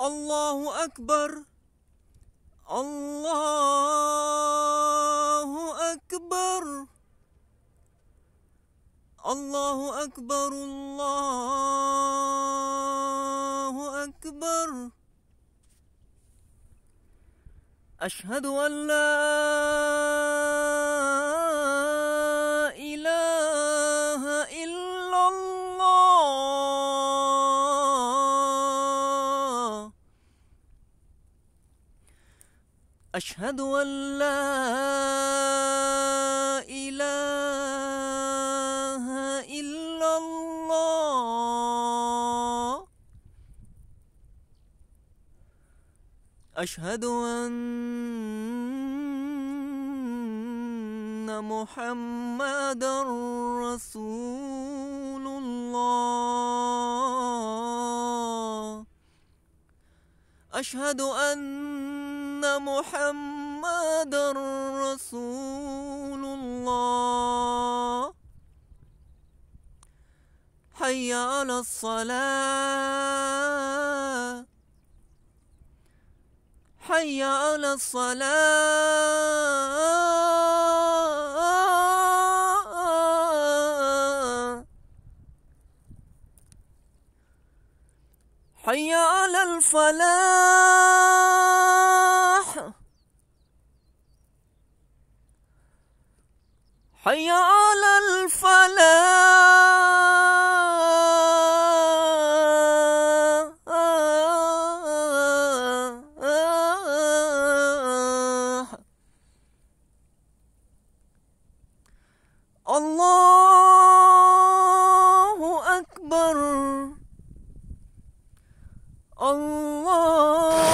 الله أكبر. الله أكبر. الله أكبر. الله أكبر. أشهد أن لا إله إلا الله. أشهد أن لا إله إلا الله. أشهد أن محمدًا رسول الله. أشهد أن محمدًا رسول الله. حي على الصلاة. حي على الصلاة. حي على الفلاح. حي على الفلاح. الله أكبر. الله